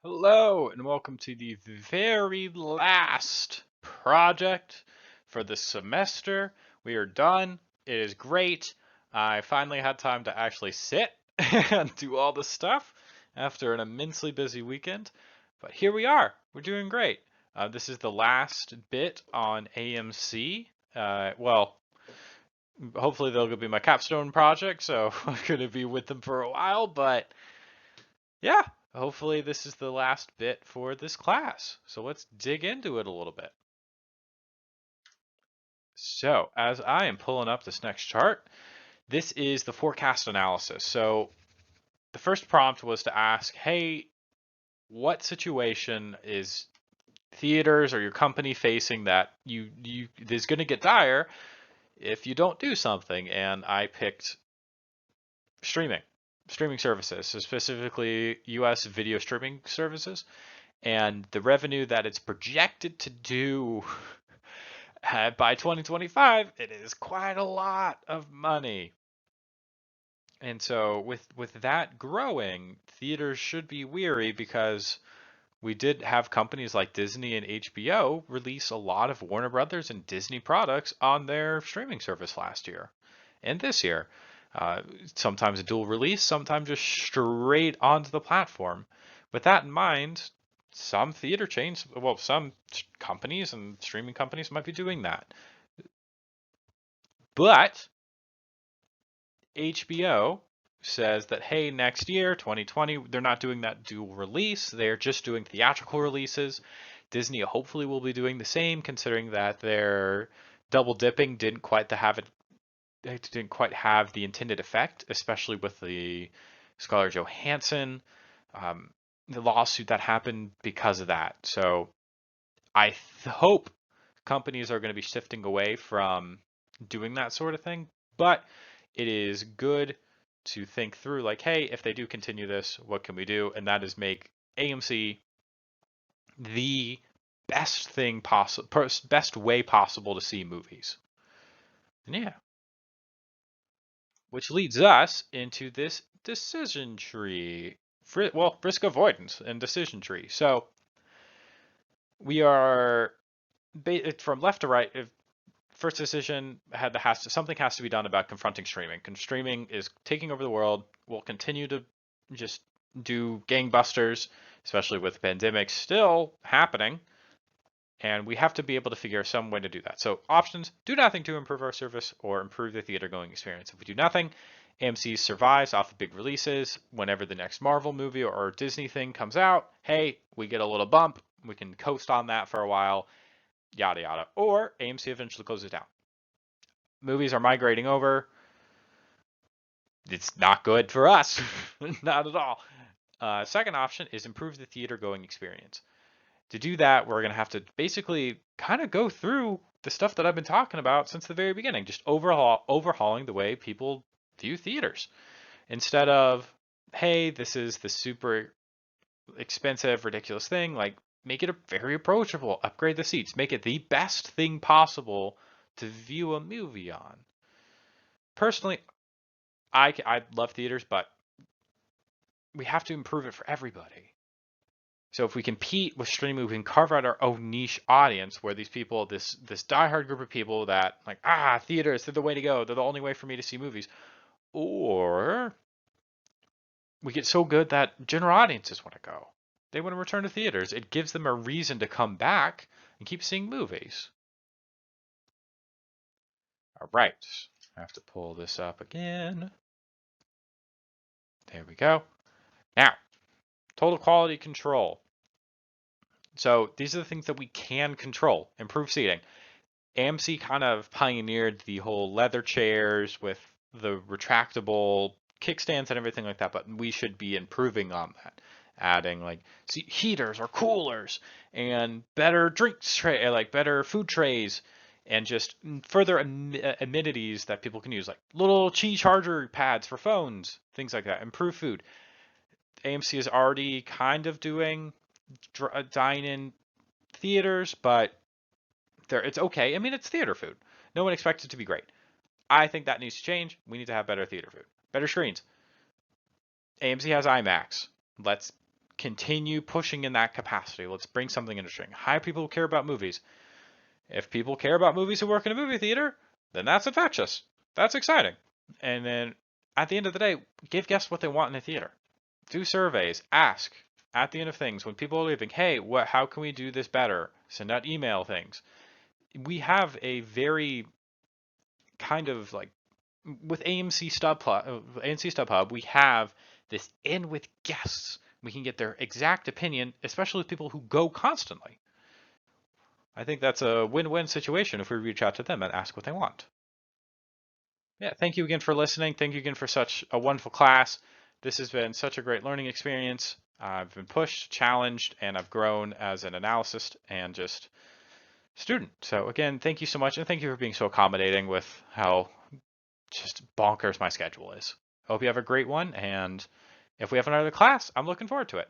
Hello, and welcome to the very last project for the semester. We are done. It is great. I finally had time to actually sit and do all the stuff after an immensely busy weekend. But here we are. We're doing great. This is the last bit on AMC. Hopefully they'll be my capstone project, so I'm going to be with them for a while, but yeah, hopefully this is the last bit for this class. So let's dig into it a little bit. So as I am pulling up this next chart, this is the forecast analysis. So the first prompt was to ask, hey, what situation is theaters or your company facing that you is going to get dire if you don't do something? And I picked streaming services, so specifically US video streaming services. And the revenue that it's projected to do by 2025, it is quite a lot of money. And so with that growing, theaters should be weary because we did have companies like Disney and HBO release a lot of Warner Brothers and Disney products on their streaming service last year and this year. Sometimes a dual release, sometimes just straight onto the platform. With that in mind, some theater chains, well, some companies and streaming companies might be doing that. But HBO says that, hey, next year, 2020, they're not doing that dual release. They're just doing theatrical releases. Disney hopefully will be doing the same, considering that their double dipping didn't quite have the intended effect, especially with the Scarlett Johansson, the lawsuit that happened because of that. So I hope companies are going to be shifting away from doing that sort of thing, but it is good to think through like, hey, if they do continue this, what can we do? And that is make AMC the best thing possible, best way possible to see movies. And yeah, which leads us into this decision tree. Risk avoidance and decision tree. So we are from left to right. First decision something has to be done about confronting streaming. Streaming is taking over the world. We'll continue to just do gangbusters, especially with pandemic still happening. And we have to be able to figure some way to do that. So options: do nothing to improve our service or improve the theater going experience. If we do nothing, AMC survives off the big releases. Whenever the next Marvel movie or Disney thing comes out, hey, we get a little bump. We can coast on that for a while, yada yada. Or AMC eventually closes down. Movies are migrating over. It's not good for us, not at all. Second option is improve the theater going experience. To do that, we're going to have to basically kind of go through the stuff that I've been talking about since the very beginning, just overhauling the way people view theaters. Instead of, hey, this is the super expensive, ridiculous thing, like make it very approachable, upgrade the seats, make it the best thing possible to view a movie on. Personally, I love theaters, but we have to improve it for everybody. So if we compete with streaming, we can carve out our own niche audience where these people, this diehard group of people that like, theaters, they're the way to go. They're the only way for me to see movies. Or we get so good that general audiences want to go. They want to return to theaters. It gives them a reason to come back and keep seeing movies. All right. I have to pull this up again. There we go. Now, total quality control. So these are the things that we can control. Improve seating. AMC kind of pioneered the whole leather chairs with the retractable kickstands and everything like that, but we should be improving on that. Adding like heaters or coolers and better drinks tray, like better food trays, and just further amenities that people can use, like little Qi charger pads for phones, things like that. Improve food. AMC is already kind of doing dine-in theaters, but it's okay. I mean, it's theater food. No one expects it to be great. I think that needs to change. We need to have better theater food, better screens. AMC has IMAX. Let's continue pushing in that capacity. Let's bring something interesting. Hire people who care about movies. If people care about movies who work in a movie theater, then that's infectious. That's exciting. And then at the end of the day, give guests what they want in a theater. Do surveys, ask at the end of things when people are leaving, hey, how can we do this better? Send out email things. We have a very kind of like with AMC StubHub, we have this in with guests. We can get their exact opinion, especially with people who go constantly. I think that's a win-win situation if we reach out to them and ask what they want. Yeah, thank you again for listening. Thank you again for such a wonderful class. This has been such a great learning experience. I've been pushed, challenged, and I've grown as an analyst and just student. So again, thank you so much, and thank you for being so accommodating with how just bonkers my schedule is. I hope you have a great one, and if we have another class, I'm looking forward to it.